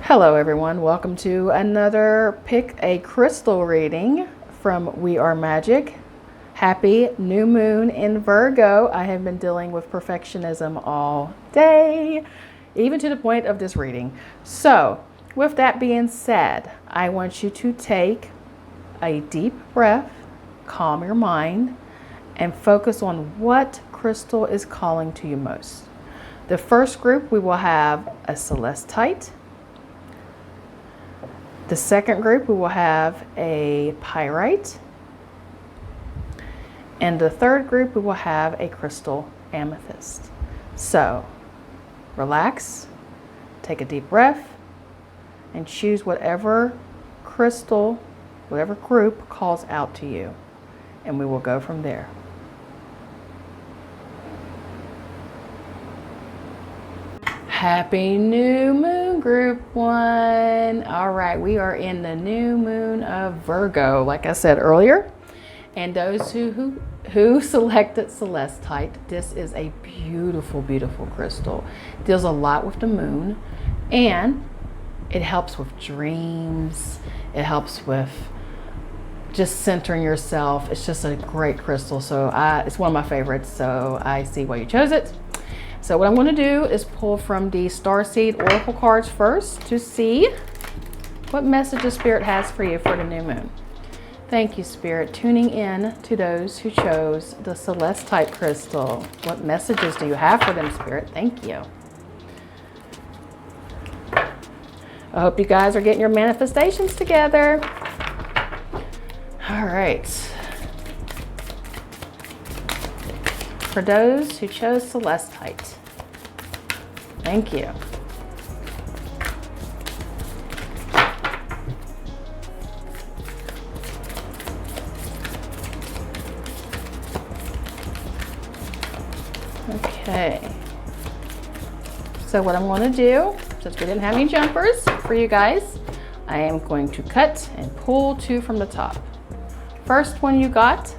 Hello everyone, welcome to another Pick a Crystal reading from We Are Magic. Happy new moon in Virgo. I have been dealing with perfectionism all day, even to the point of this reading. So with that being said, I want you to take a deep breath, calm your mind, and focus on what crystal is calling to you most. The first group, we will have a Celeste. The second group, we will have a pyrite. And the third group, we will have a crystal amethyst. So relax, take a deep breath, and choose whatever crystal, whatever group calls out to you. And we will go from there. Happy new moon, group one. All right, we are in the new moon of Virgo, like I said earlier. And those who selected Celestite, this is a beautiful, beautiful crystal. It deals a lot with the moon, and it helps with dreams. It helps with just centering yourself. It's just a great crystal. So it's one of my favorites. So I see why you chose it. So what I'm going to do is pull from the Starseed Oracle cards first to see what messages Spirit has for you for the new moon. Thank you, Spirit, tuning in to those who chose the Celestite crystal. What messages do you have for them, Spirit? Thank you. I hope you guys are getting your manifestations together. All right. For those who chose Celestite, thank you. Okay. So what I'm going to do, since we didn't have any jumpers for you guys, I am going to cut and pull two from the top. First one you got,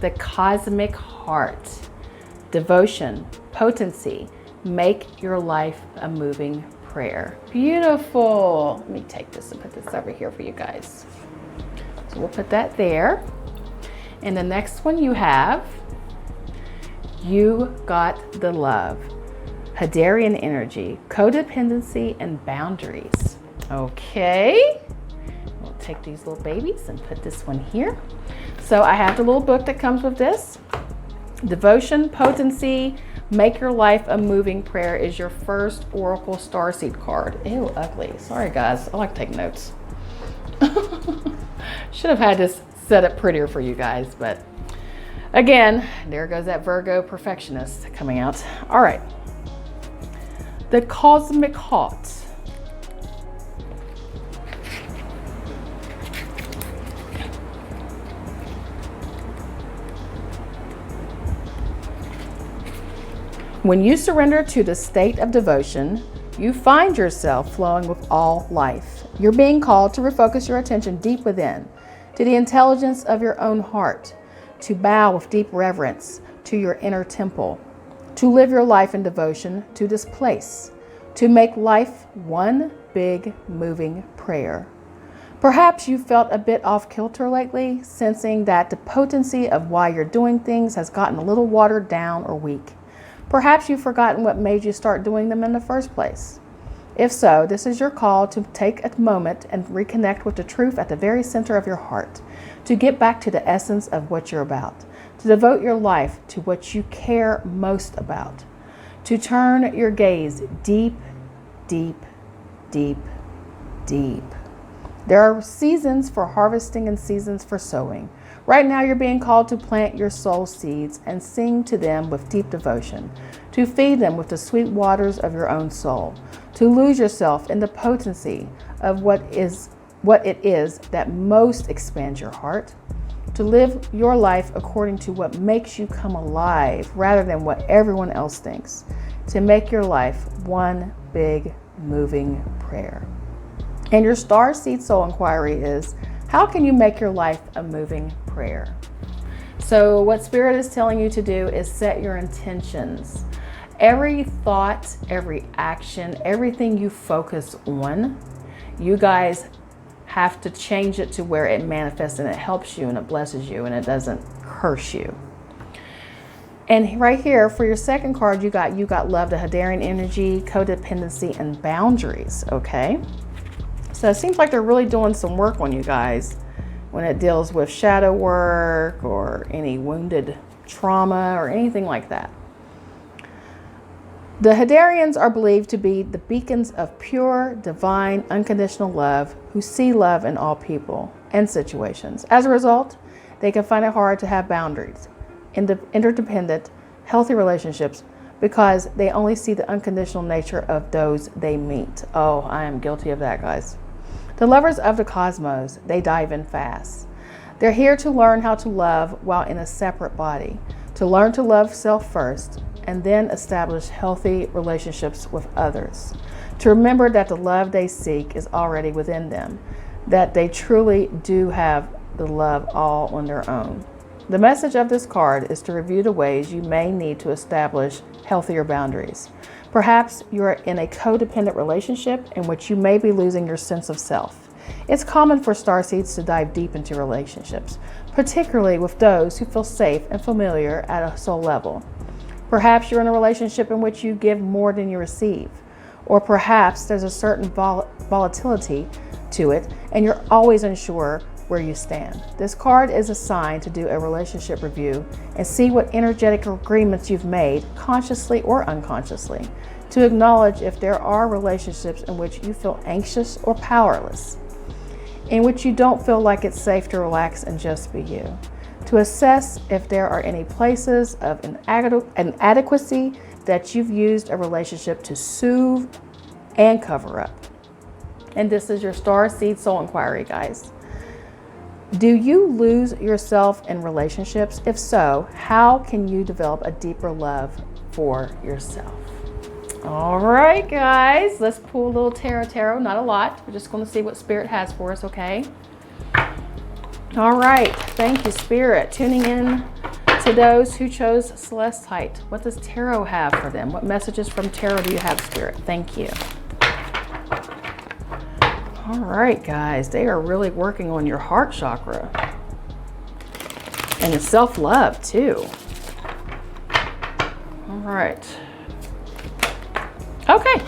the Cosmic Heart. Devotion, potency, make your life a moving prayer. Beautiful. Let me take this and put this over here for you guys. So we'll put that there. And the next one you have, you got the Love. Hadarian energy, codependency, and boundaries. Okay. We'll take these little babies and put this one here. So I have the little book that comes with this. Devotion, potency, make your life a moving prayer is your first Oracle Starseed card. Ew, ugly. Sorry, guys. I like to take notes. Should have had this set up prettier for you guys, but again, there goes that Virgo perfectionist coming out. All right. The Cosmic Heart. When you surrender to the state of devotion, you find yourself flowing with all life. You're being called to refocus your attention deep within, to the intelligence of your own heart, to bow with deep reverence to your inner temple, to live your life in devotion to this place, to make life one big moving prayer. Perhaps you felt a bit off kilter lately, sensing that the potency of why you're doing things has gotten a little watered down or weak. Perhaps you've forgotten what made you start doing them in the first place. If so, this is your call to take a moment and reconnect with the truth at the very center of your heart, to get back to the essence of what you're about, to devote your life to what you care most about, to turn your gaze deep, deep, deep, deep. There are seasons for harvesting and seasons for sowing. Right now, you're being called to plant your soul seeds and sing to them with deep devotion, to feed them with the sweet waters of your own soul, to lose yourself in the potency of what it is that most expands your heart, to live your life according to what makes you come alive rather than what everyone else thinks, to make your life one big moving prayer. And your star seed soul inquiry is, how can you make your life a moving prayer? So what Spirit is telling you to do is set your intentions. Every thought, every action, everything you focus on You guys have to change it to where it manifests and it helps you and it blesses you and it doesn't curse you. And right here for your second card, you got love, the Hadarian energy, codependency, and boundaries, okay? So it seems like they're really doing some work on you guys when it deals with shadow work or any wounded trauma or anything like that. The Hadarians are believed to be the beacons of pure, divine, unconditional love who see love in all people and situations. As a result, they can find it hard to have boundaries, interdependent, healthy relationships because they only see the unconditional nature of those they meet. Oh, I am guilty of that, guys. The lovers of the cosmos, they dive in fast. They're here to learn how to love while in a separate body, to learn to love self first, and then establish healthy relationships with others. To remember that the love they seek is already within them, that they truly do have the love all on their own. The message of this card is to review the ways you may need to establish healthier boundaries. Perhaps you are in a codependent relationship in which you may be losing your sense of self. It's common for starseeds to dive deep into relationships, particularly with those who feel safe and familiar at a soul level. Perhaps you're in a relationship in which you give more than you receive, or perhaps there's a certain volatility to it and you're always unsure where you stand. This card is assigned to do a relationship review and see what energetic agreements you've made, consciously or unconsciously, to acknowledge if there are relationships in which you feel anxious or powerless, in which you don't feel like it's safe to relax and just be you, to assess if there are any places of inadequacy that you've used a relationship to soothe and cover up. And this is your Star Seed Soul Inquiry, guys. Do you lose yourself in relationships? If so, how can you develop a deeper love for yourself? All right, guys, let's pull a little tarot, not a lot. We're just going to see what Spirit has for us, okay? All right, thank you, Spirit. Tuning in to those who chose Celeste height. What does tarot have for them? What messages from tarot do you have, Spirit? Thank you. All right, guys, they are really working on your heart chakra and your self-love too. All right. Okay.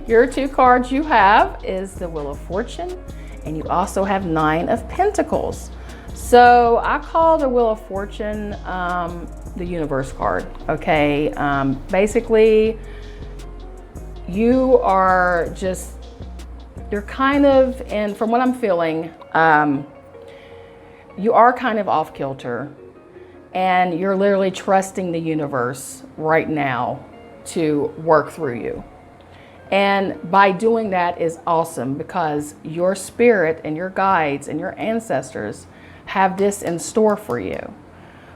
Your two cards you have is the Wheel of Fortune, and you also have 9 of Pentacles. So I call the Wheel of Fortune the universe card, okay? Basically, you are just, you're kind of, and from what I'm feeling, you are kind of off kilter, and you're literally trusting the universe right now to work through you. And by doing that is awesome because your spirit and your guides and your ancestors have this in store for you,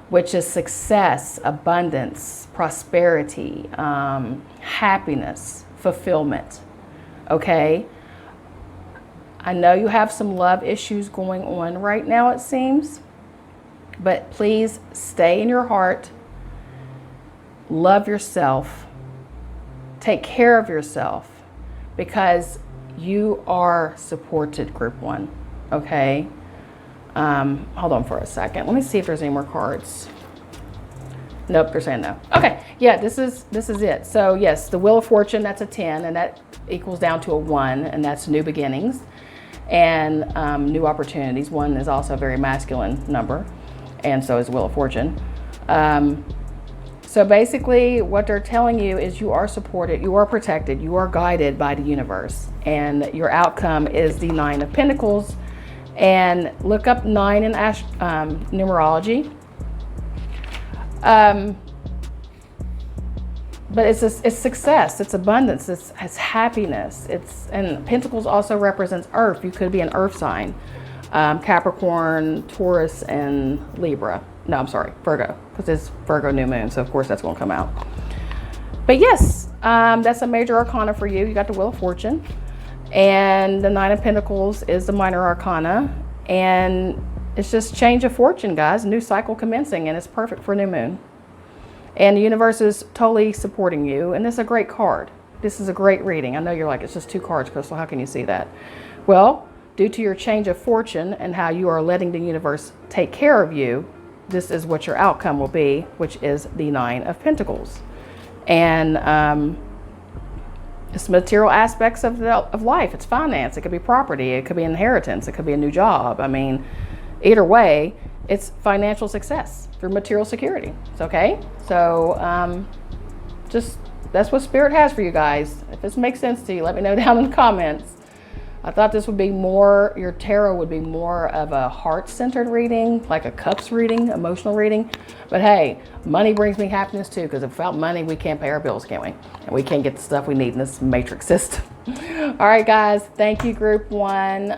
which is success, abundance, prosperity, happiness, fulfillment, okay? I know you have some love issues going on right now, it seems, but please stay in your heart, love yourself, take care of yourself, because you are supported, Group 1, okay? Hold on for a second. Let me see if there's any more cards. Nope, they're saying no. Okay, yeah, this is it. So yes, the Wheel of Fortune, that's a 10, and that equals down to a 1, and that's new beginnings and new opportunities. 1 is also a very masculine number, and so is Wheel of Fortune. So basically what they're telling you is you are supported, you are protected, you are guided by the universe, and your outcome is the 9 of Pentacles. And look up 9 in numerology. But it's success, it's abundance, it's happiness. And Pentacles also represents Earth. You could be an Earth sign, Capricorn, Taurus, and Libra. No, I'm sorry, Virgo, because it's Virgo new moon, so of course that's going to come out. But yes, that's a major arcana for you. You got the Wheel of Fortune, and the 9 of Pentacles is the minor arcana, and it's just change of fortune, guys. New cycle commencing, and it's perfect for new moon. And the universe is totally supporting you, and it's a great card. This is a great reading. I know you're like, it's just 2 cards, Crystal. How can you see that? Well, due to your change of fortune and how you are letting the universe take care of you, this is what your outcome will be, which is the 9 of Pentacles. And it's material aspects of life. It's finance. It could be property. It could be inheritance. It could be a new job. I mean, either way, it's financial success through material security. It's okay. So just that's what Spirit has for you guys. If this makes sense to you, let me know down in the comments. I thought this would be more, your tarot would be more of a heart-centered reading, like a cups reading, emotional reading. But hey, money brings me happiness too, because without money, we can't pay our bills, can we? And we can't get the stuff we need in this matrix system. All right, guys, thank you, Group 1.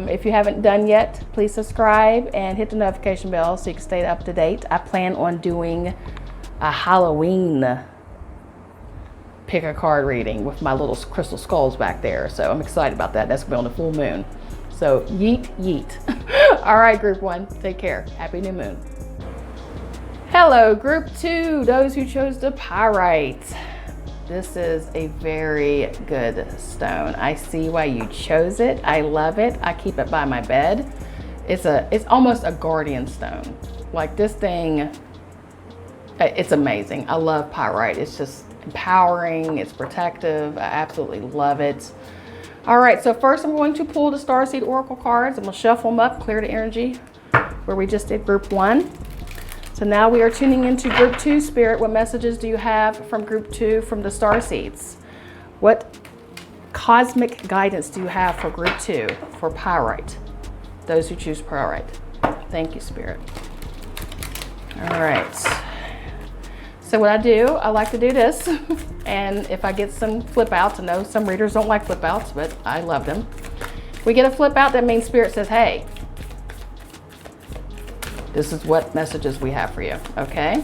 If you haven't done yet, please subscribe and hit the notification bell so you can stay up to date. I plan on doing a Halloween pick a card reading with my little crystal skulls back there. So I'm excited about that. That's going to be on the full moon. So yeet, yeet. All right, Group 1, take care. Happy new moon. Hello, Group 2, those who chose the pyrite. This is a very good stone. I see why you chose it. I love it. I keep it by my bed. It's almost a guardian stone. Like this thing, it's amazing. I love pyrite. It's just empowering, it's protective. I absolutely love it. All right, so first I'm going to pull the Starseed Oracle cards. I'm gonna shuffle them up, clear the energy where we just did Group 1. So now we are tuning into Group 2. Spirit, what messages do you have from Group 2 from the Starseeds? What cosmic guidance do you have for Group 2 for pyrite? Those who choose pyrite. Thank you, Spirit. All right. So what I do, I like to do this, and if I get some flip outs, I know some readers don't like flip outs, but I love them. We get a flip out, that means Spirit says, hey, this is what messages we have for you, okay?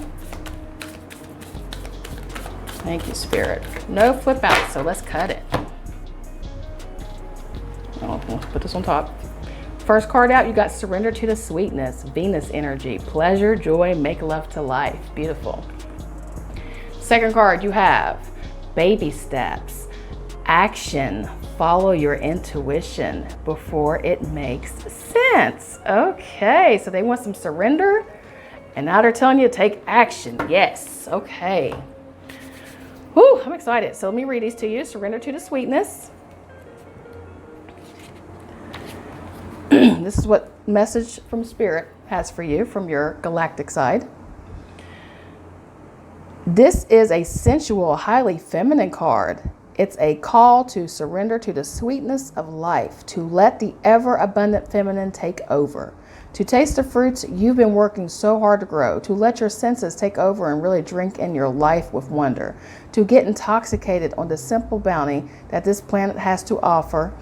Thank you, Spirit. No flip out, so let's cut it. Oh, let's put this on top. First card out, you got surrender to the sweetness, Venus energy, pleasure, joy, make love to life. Beautiful. Second card, you have baby steps, action, follow your intuition before it makes sense. Okay, so they want some surrender, and now they're telling you to take action. Yes, okay. Whew, I'm excited. So let me read these to you. Surrender to the sweetness. This is what message from Spirit has for you from your galactic side. This is a sensual, highly feminine card. It's a call to surrender to the sweetness of life, to let the ever-abundant feminine take over, to taste the fruits you've been working so hard to grow, to let your senses take over and really drink in your life with wonder, to get intoxicated on the simple bounty that this planet has to offer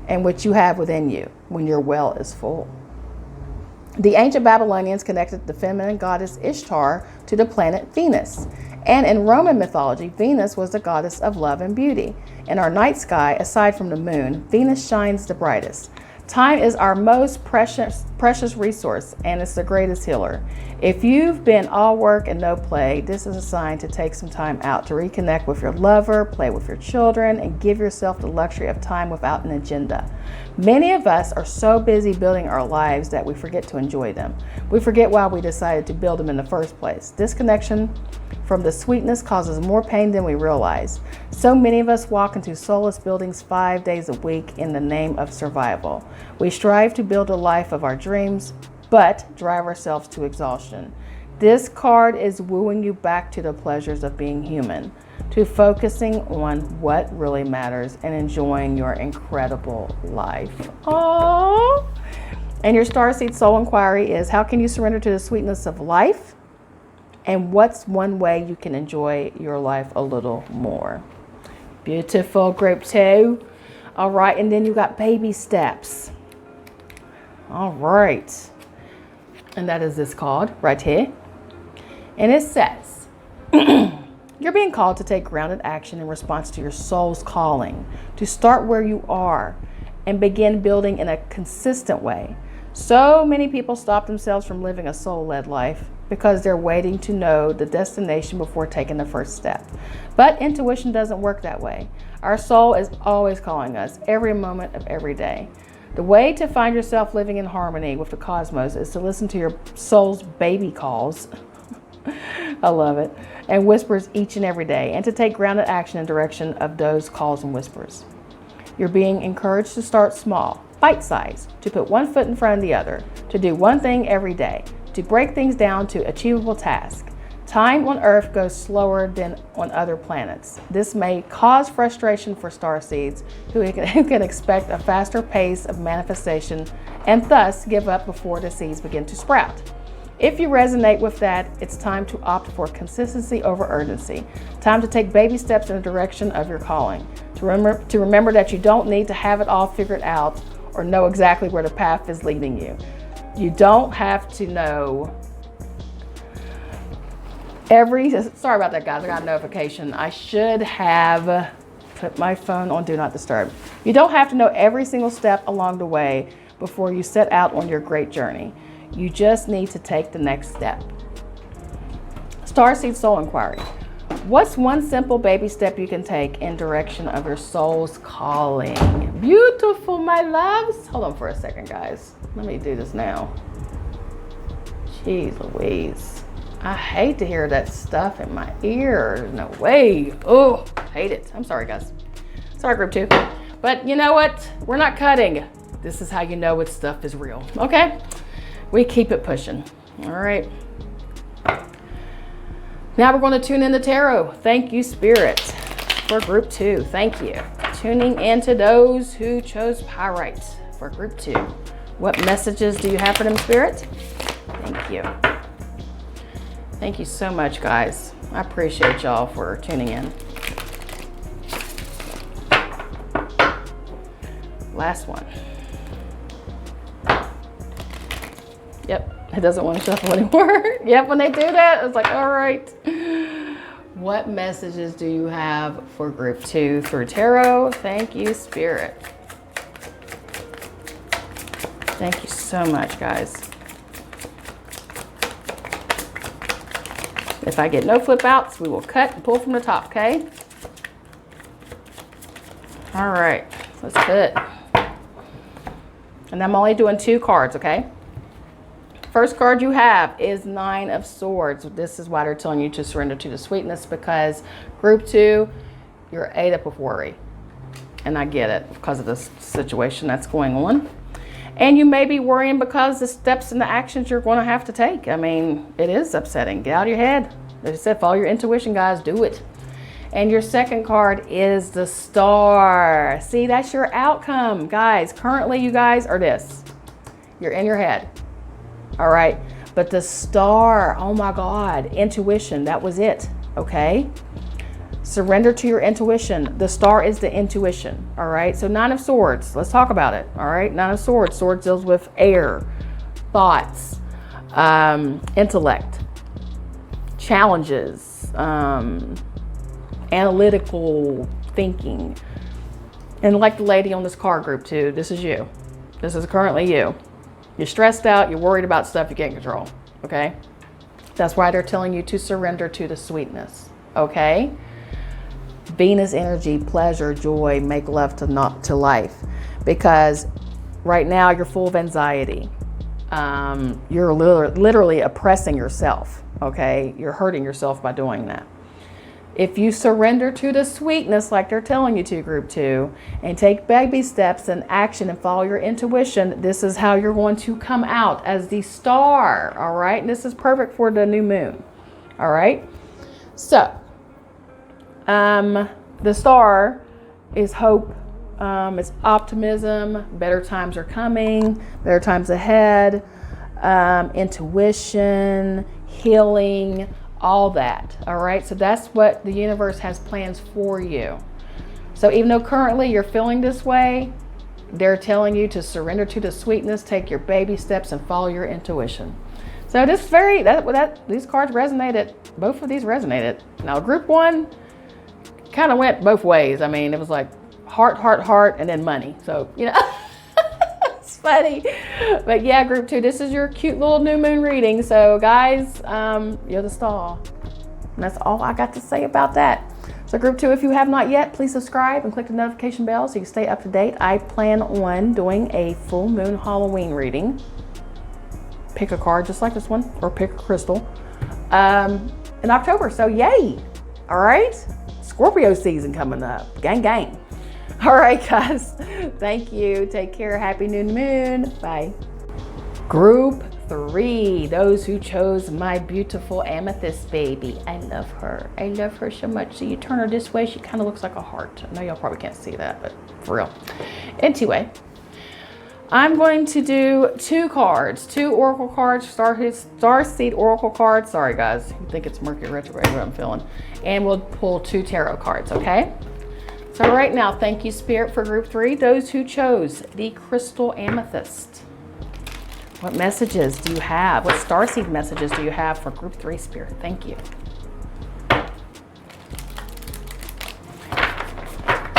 and which you have within you when your well is full. The ancient Babylonians connected the feminine goddess Ishtar to the planet Venus. And in Roman mythology, Venus was the goddess of love and beauty. In our night sky, aside from the moon, Venus shines the brightest. Time is our most precious resource, and it's the greatest healer. If you've been all work and no play, this is a sign to take some time out to reconnect with your lover, play with your children, and give yourself the luxury of time without an agenda. Many of us are so busy building our lives that we forget to enjoy them. We forget why we decided to build them in the first place. Disconnection from the sweetness causes more pain than we realize. So many of us walk into soulless buildings 5 days a week in the name of survival. We strive to build a life of our dreams, but drive ourselves to exhaustion. This card is wooing you back to the pleasures of being human, to focusing on what really matters and enjoying your incredible life. Aww. And your Starseed Soul Inquiry is, how can you surrender to the sweetness of life? And what's one way you can enjoy your life a little more? Beautiful, Group 2. All right, and then you got baby steps. All right. And that is this card right here. And it says, you're being called to take grounded action in response to your soul's calling, to start where you are and begin building in a consistent way. So many people stop themselves from living a soul-led life because they're waiting to know the destination before taking the first step. But intuition doesn't work that way. Our soul is always calling us every moment of every day. The way to find yourself living in harmony with the cosmos is to listen to your soul's baby calls. I love it. And whispers each and every day, and to take grounded action in direction of those calls and whispers. You're being encouraged to start small, bite-sized, to put one foot in front of the other, to do one thing every day, to break things down to achievable tasks. Time on Earth goes slower than on other planets. This may cause frustration for starseeds who can expect a faster pace of manifestation and thus give up before the seeds begin to sprout. If you resonate with that, it's time to opt for consistency over urgency. Time to take baby steps in the direction of your calling. To remember that you don't need to have it all figured out or know exactly where the path is leading you. You don't have to know sorry about that, guys. I got a notification. I should have put my phone on Do Not Disturb. You don't have to know every single step along the way before you set out on your great journey. You just need to take the next step. Starseed Soul Inquiry. What's one simple baby step you can take in direction of your soul's calling? Beautiful, my loves. Hold on for a second, guys. Let me do this now. Jeez Louise. I hate to hear that stuff in my ear. No way. Oh, hate it. I'm sorry, guys. Sorry, group 2. But you know what? We're not cutting. This is how you know what stuff is real. Okay? We keep it pushing. All right. Now we're going to tune in the tarot. Thank you, Spirit, for group 2. Thank you. Tuning in to those who chose Pyrite for group 2. What messages do you have for them, Spirit? Thank you. Thank you so much, guys. I appreciate y'all for tuning in. Last one. Yep, it doesn't want to shuffle anymore. Yep, when they do that, it's like, all right. What messages do you have for group 2 through tarot? Thank you, Spirit. Thank you so much, guys. If I get no flip outs, we will cut and pull from the top, okay? All right, let's cut. And I'm only doing 2 cards, okay? First card you have is 9 of Swords. This is why they're telling you to surrender to the sweetness, because group 2, you're ate up with worry. And I get it because of this situation that's going on. And you may be worrying because the steps and the actions you're going to have to take. I mean, it is upsetting. Get out of your head. As I said, follow your intuition, guys. Do it. And your second card is the Star. See, that's your outcome, guys. Currently, you guys are this. You're in your head. All right. But the Star, oh my God, intuition, that was it. Okay. Surrender to your intuition. The Star is the intuition. All right. So 9 of Swords. Let's talk about it. All right. 9 of Swords. Swords deals with air, thoughts, intellect, challenges, analytical thinking. And like the lady on this card, group 2, this is you. This is currently you. You're stressed out. You're worried about stuff you can't control. Okay. That's why they're telling you to surrender to the sweetness. Okay. Venus energy, pleasure, joy, make love to life, because right now you're full of anxiety. You're literally oppressing yourself. Okay, you're hurting yourself by doing that. If you surrender to the sweetness like they're telling you to, group 2, and take baby steps and action and follow your intuition, this is how you're going to come out as the Star. All right, and this is perfect for the new moon. All right, so the Star is hope, it's optimism, better times are coming, better times ahead, intuition, healing, all that. All right, so that's what the universe has plans for you. So even though currently you're feeling this way, they're telling you to surrender to the sweetness, take your baby steps, and follow your intuition. So this these cards resonated. Both of these resonated. Now group 1 kind of went both ways. I mean, it was like heart, heart, heart, and then money. So, you know, It's funny. But yeah, group 2, this is your cute little new moon reading. So guys, you're the star. And that's all I got to say about that. So group 2, if you have not yet, please subscribe and click the notification bell so you can stay up to date. I plan on doing a full moon Halloween reading. Pick a card just like this one, or pick a crystal, in October. So yay. All right. Scorpio season coming up. Gang, gang. All right, guys. Thank you. Take care. Happy new moon. Bye. Group 3, those who chose my beautiful amethyst baby. I love her. I love her so much. So you turn her this way, she kind of looks like a heart. I know y'all probably can't see that, but for real. Anyway, I'm going to do 2 cards, 2 oracle cards, starseed oracle cards. Sorry, guys. You think it's Mercury retrograde, what I'm feeling. And we'll pull 2 tarot cards, okay? So right now, thank you, Spirit, for group 3, those who chose the crystal amethyst. What messages do you have? What starseed messages do you have for group 3, Spirit? Thank you.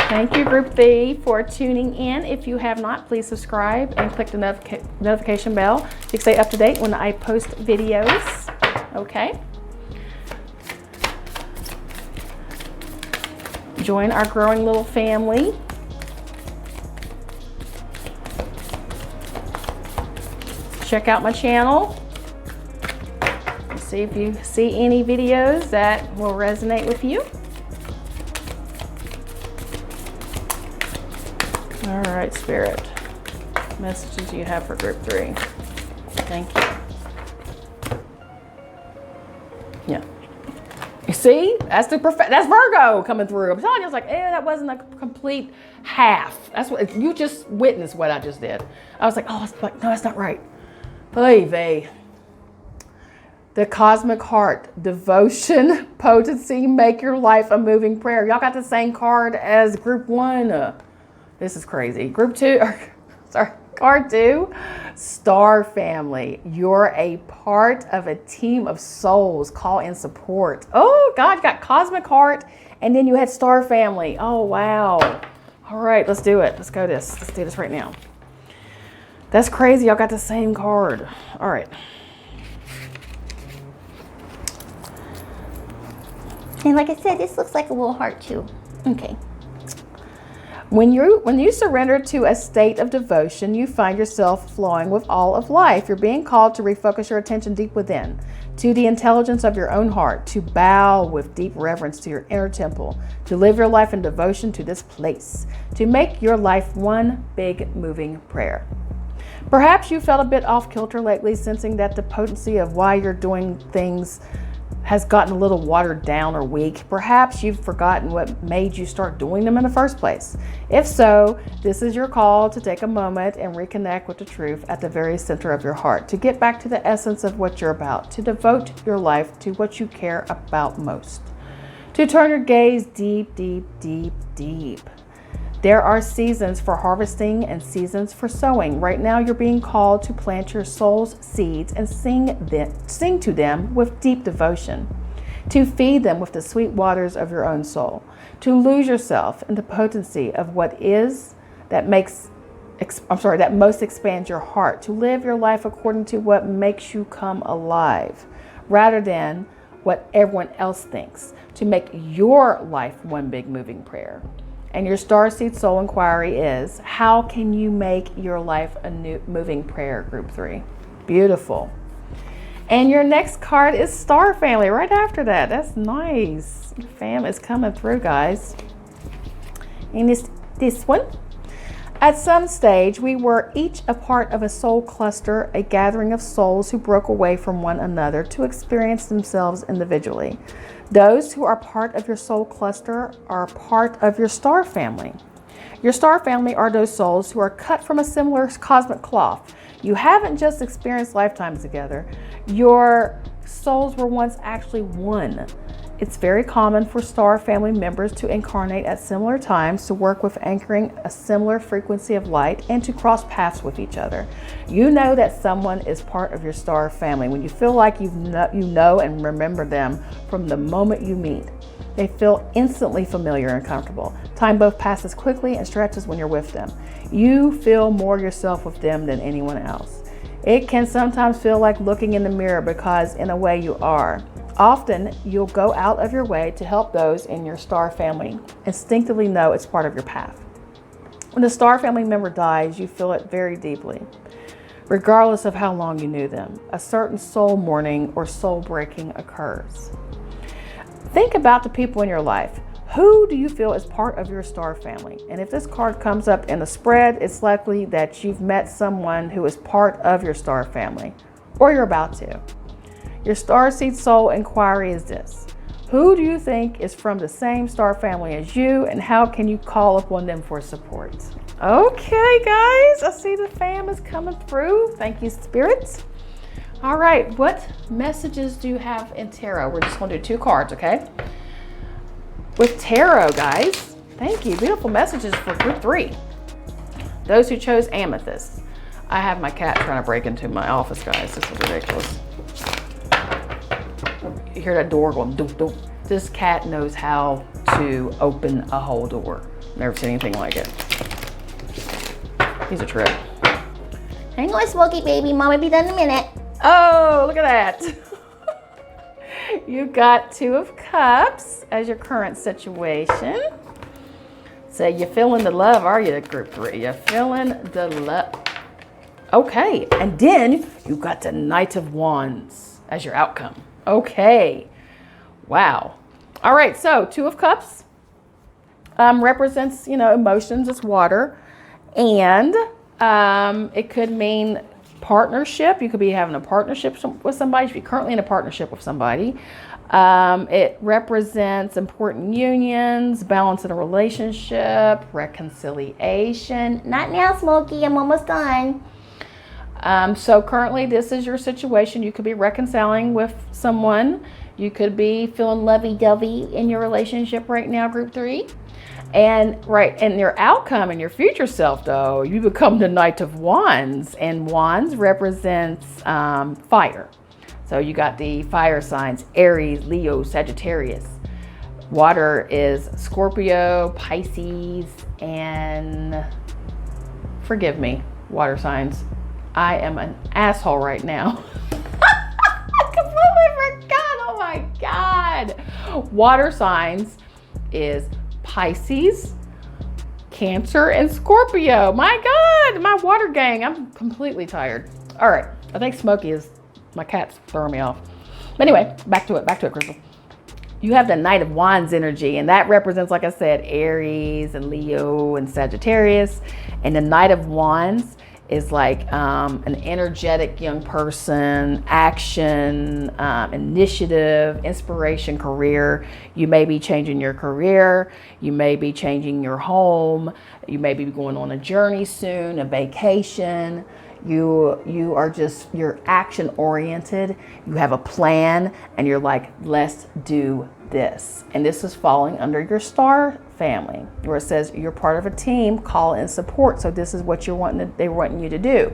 Thank you, group 3, for tuning in. If you have not, please subscribe and click the notification bell to stay up to date when I post videos. Okay. Join our growing little family. Check out my channel. See if you see any videos that will resonate with you. All right, Spirit. Messages you have for group 3. Thank you. Yeah. You see? That's that's Virgo coming through. I'm telling you, I was like, that wasn't a complete half. That's what you just witnessed what I just did. I was like, no, that's not right. Oy vey. The cosmic heart, devotion, potency, make your life a moving prayer. Y'all got the same card as group 1. This is crazy. Group 2, card 2, star family. You're a part of a team of souls. Call in support. Oh, God, you got cosmic heart, and then you had star family. Oh, wow. All right, let's do it. Let's do this right now. That's crazy. Y'all got the same card. All right. And like I said, this looks like a little heart too. Okay. When you surrender to a state of devotion, you find yourself flowing with all of life. You're being called to refocus your attention deep within, to the intelligence of your own heart, to bow with deep reverence to your inner temple, to live your life in devotion to this place, to make your life one big moving prayer. Perhaps you felt a bit off kilter lately, sensing that the potency of why you're doing things has gotten a little watered down or weak. Perhaps you've forgotten what made you start doing them in the first place. If so, this is your call to take a moment and reconnect with the truth at the very center of your heart, to get back to the essence of what you're about, to devote your life to what you care about most, to turn your gaze deep, deep, deep, deep. There are seasons for harvesting and seasons for sowing. Right now, you're being called to plant your soul's seeds and sing to them with deep devotion, to feed them with the sweet waters of your own soul, to lose yourself in the potency of what is that most expands your heart, to live your life according to what makes you come alive, rather than what everyone else thinks, to make your life one big moving prayer. And your starseed soul inquiry is, how can you make your life a new moving prayer, group 3? Beautiful. And your next card is Star Family right after that. That's nice. Fam is coming through, guys. And this one. At some stage, we were each a part of a soul cluster, a gathering of souls who broke away from one another to experience themselves individually. Those who are part of your soul cluster are part of your star family. Your star family are those souls who are cut from a similar cosmic cloth. You haven't just experienced lifetimes together. Your souls were once actually one. It's very common for star family members to incarnate at similar times, to work with anchoring a similar frequency of light, and to cross paths with each other. You know that someone is part of your star family when you feel like you know and remember them from the moment you meet. They feel instantly familiar and comfortable. Time both passes quickly and stretches when you're with them. You feel more yourself with them than anyone else. It can sometimes feel like looking in the mirror because in a way you are. Often you'll go out of your way to help those in your star family. Instinctively know it's part of your path. When a star family member dies, you feel it very deeply, regardless of how long you knew them. A certain soul mourning or soul breaking occurs. Think about the people in your life. Who do you feel is part of your star family? And if this card comes up in the spread, it's likely that you've met someone who is part of your star family, or you're about to. Your starseed soul inquiry is this. Who do you think is from the same star family as you, and how can you call upon them for support? Okay, guys, I see the fam is coming through. Thank you, spirits. All right, what messages do you have in tarot? We're just going to do 2 cards, okay? With tarot, guys, thank you. Beautiful messages for group 3. Those who chose amethyst. I have my cat trying to break into my office, guys. This is ridiculous. You hear that door going doop doop. This cat knows how to open a whole door. Never seen anything like it. He's a trip. Hang on, Smokey baby. Mama be done in a minute. Oh, look at that. You got 2 of Cups as your current situation. So you're feeling the love, are you, group 3? You're feeling the love. Okay, and then you got the Knight of Wands as your outcome. Okay, wow. All right, so 2 of Cups represents, emotions. It's water, and it could mean partnership. You could be having a partnership with somebody. If you're currently in a partnership with somebody, it represents important unions, balance in a relationship, reconciliation. Not now, Smokey. I'm almost done. So currently this is your situation. You could be reconciling with someone. You could be feeling lovey-dovey in your relationship right now, group 3. And your outcome and your future self, though, you become the Knight of Wands, and Wands represents fire. So you got the fire signs: Aries, Leo, Sagittarius. Water is Scorpio, Pisces, and forgive me, water signs. I am an asshole right now. I completely forgot. Oh my God. Water signs is Pisces, Cancer, and Scorpio. My God, my water gang. I'm completely tired. All right, I think Smokey is, my cat's throwing me off. But anyway, back to it, Crystal. You have the Knight of Wands energy, and that represents, like I said, Aries and Leo and Sagittarius. And the Knight of Wands is like an energetic young person, action, initiative, inspiration, career. You may be changing your career. You may be changing your home. You may be going on a journey soon, a vacation. You're action oriented. You have a plan, and you're like, let's do this. And this is falling under your star family, where it says you're part of a team, call and support. So this is what they're wanting you to do.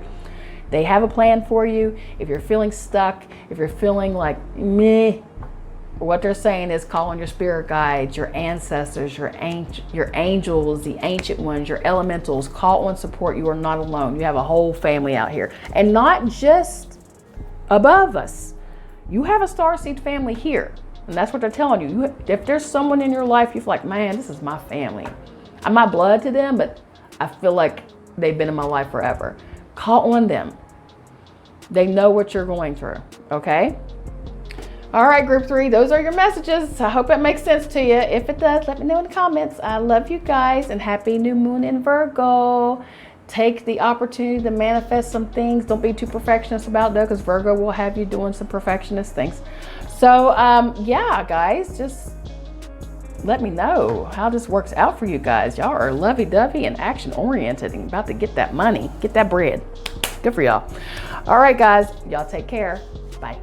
They have a plan for you. If you're feeling stuck, if you're feeling like meh, what they're saying is call on your spirit guides, your ancestors, your angels, the ancient ones, your elementals. Call on support. You are not alone. You have a whole family out here, and not just above us. You have a starseed family here. And that's what they're telling you. If there's someone in your life, you feel like, man, this is my family. I'm not blood to them, but I feel like they've been in my life forever. Call on them. They know what you're going through, okay? All right, group 3, those are your messages. I hope it makes sense to you. If it does, let me know in the comments. I love you guys, and happy new moon in Virgo. Take the opportunity to manifest some things. Don't be too perfectionist about it, though, because Virgo will have you doing some perfectionist things. So, yeah, guys, just let me know how this works out for you guys. Y'all are lovey-dovey and action-oriented and about to get that money, get that bread. Good for y'all. All right, guys, y'all take care. Bye.